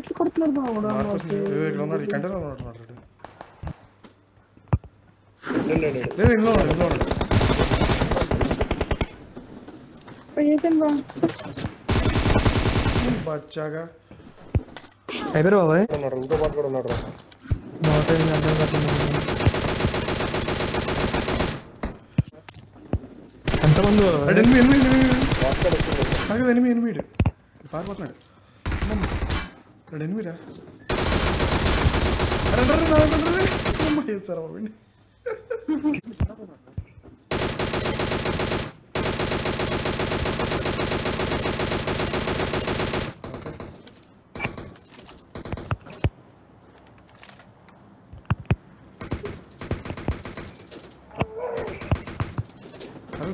ఎట్లా కొడుతున్నారు బాగుడు ఇక్కడ ఉన్నాడు ఈ కంటైనర్ ఉన్నట్టున్నాడు లేదు ఇంట్లో ఉన్నాడు వేసాను బా బచ్చాగా అయిపోయారు బాబాయ్ ఉన్నాడు ఇంకో పాటు కూడా ఉన్నాడు రా ఎంతమంది ఎనిమిది పారిపోతున్నాడు ఎనిమిదిరా సార్ బాబు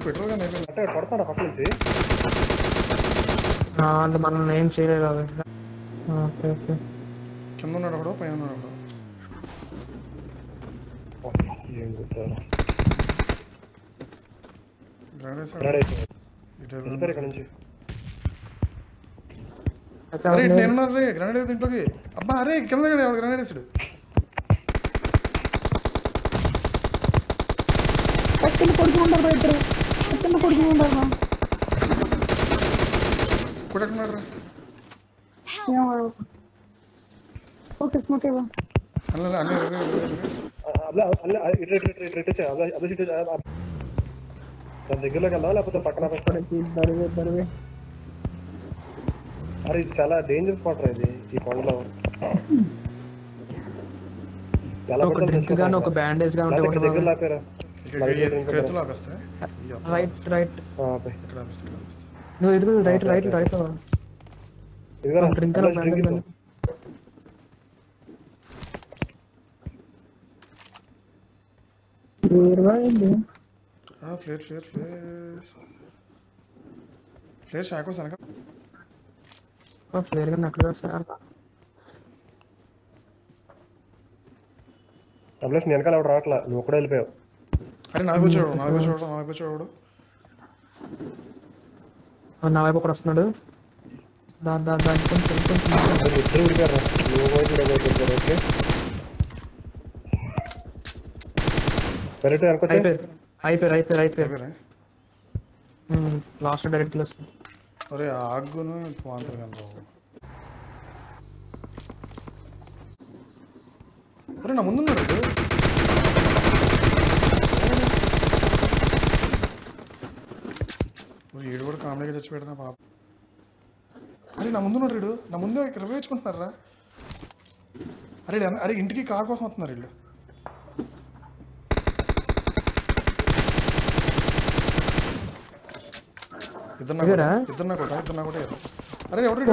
పెట్రోల్ కానీ పడతాడు పక్క నుంచి అంటే మనం ఏం చేయలేదు బాబాయ్ ఓకే ఓకే కింద ఉన్నాడు ఒకడు పైన ఉన్నాడు ఒకడు ఏం చెప్తారు ఇక్కడ నుంచి అరే నేనున్నారు రే గ్రానైడ్ వేసి ఇంట్లోకి అబ్బా అరే కింద ఎవడు గ్రానైడ్ వేసాడు పక్కన కొడుకుంటారు ఇద్దరు పక్కన కొడుకుంటారు కొట్టుకున్నాడు రా ఓకే స్మోక్ ఇవ్వ దగ్గరలోకి వెళ్దాం లేకపోతే పక్కన బరువే అరే ఇది చాలా డేంజర్ స్పాట్ రా ఇది ఈ కొండలో ఒక డ్రింక్ గాని ఒక బ్యాండేజ్ గాని ఉంటే దగ్గర లాపారా రైట్ రైట్ నువ్వు ఎదుగు రైట్ రైట్ రైట్ డ్రింక్ గాని బ్యాండేజ్ గాని ఫ్లేర్ షాకో సనక ఫ్లేర్ గాని అక్కడ సార్ అబ్లెస్ నేను వెనకాల ఎవడు రావట్లా నువ్వు ఒక్కడే వెళ్ళిపోయావు అరే నాకు వచ్చాడు నా వైపు ఒకడు వస్తున్నాడు దాని కొంచెం ఇద్దరు ఉడికారు నువ్వు ఓకే కరెక్ట్ అయిపోయారు లాస్ట్ డైరెక్ట్ వస్తుంది అరే ఆగ్గును మాత్రం అరే నా ముందున్నాడు ఈడు కూడా కామెడీగా చచ్చిపెట్టినా పాప అరే నా ముందున్నాడు వీడు నా ముందే ఇక్కడ వేయించుకుంటున్నారా అరే అరే ఇంటికి కార్ కోసం వస్తున్నారు వీళ్ళు ఇద్దరు నా కూడా అరే ఎవరు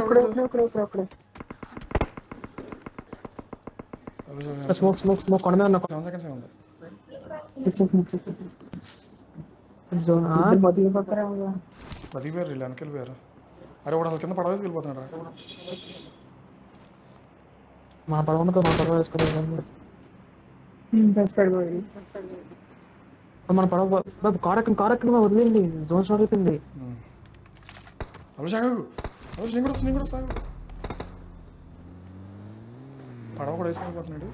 స్మోక్ కొనమే ఉన్నా 7 seconds ఉంది పదిపోయారు వీళ్ళు వెనకెళ్ళిపోయారు అరే ఒకడు అసలు కింద పడవేసి వెళ్ళిపోతున్నాడు మా పడవ వేసుకోలేదు మన పడవ కారెక్ట్ వదిలేండి జోన్ స్టార్ట్ అయిపోయింది నేను కూడా సాగు పడవ కూడా వేసుకెళ్ళిపోతున్నాడు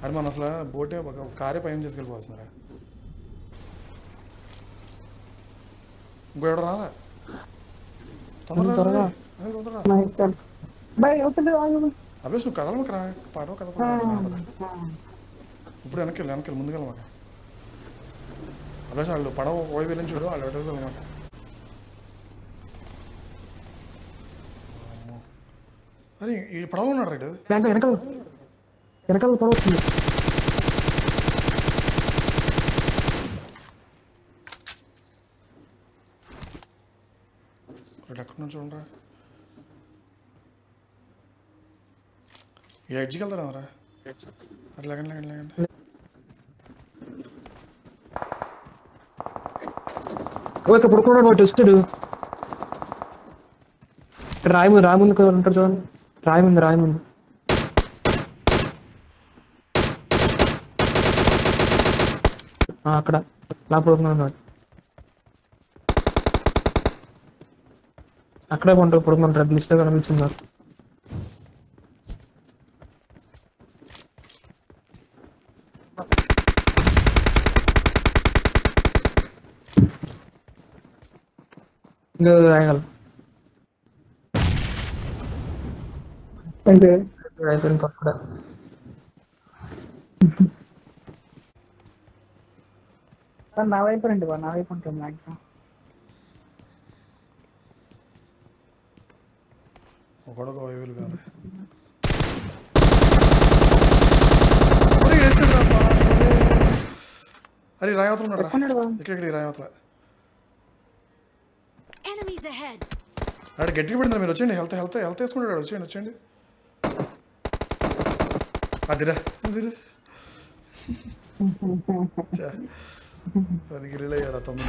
అరే మన అసలు బోటే కారే పైన చేసుకెళ్ళిపోతున్నారా ఇంకో ఎవడు రాలా తొందరగా అభ్యాస్ నువ్వు కదలమక రా పడవ కదప ఇప్పుడు వెనకెళ్ళి ముందుకెళ్ళమాట అభ్యాస్ వాళ్ళు పడవ పోయి వెళ్ళని చూడు వాళ్ళు వెళ్ళమాట అరే ఈ పడవ ఉన్నాడు రైడ్ వెనకాల పడవ వస్తుంది ఎక్కడి నుంచి చూడరా ఈ ఎడ్జ్కి వెళ్తాడా రా అది లేకండి ఇక్కడ పడుకున్నాడు టెస్టుడు రాము ఉంటాడు చూడండి రాయి ముందు అక్కడ పడుకున్నాడు. అక్కడే పడుకుంటారు లిస్ట్ కనిపించింది నాకు. ఇంకా రాయగలరు. అయిపోయింది అక్కడ. నా వైపు రండి బా, నా వైపు ఉంటుంది మ్యాక్సిమం. ఒకడొక వైపులు కాదు. అరే రాయవతలు ఉన్నాడు రా. ఇక్కడ రాయవతల అక్కడ గట్టిగా పడింది. మీరు వచ్చేయండి. హెల్త్ వేసుకుంటాడు. వచ్చేయండి. అదిరా 10 గిరీలు అయ్యారా 9.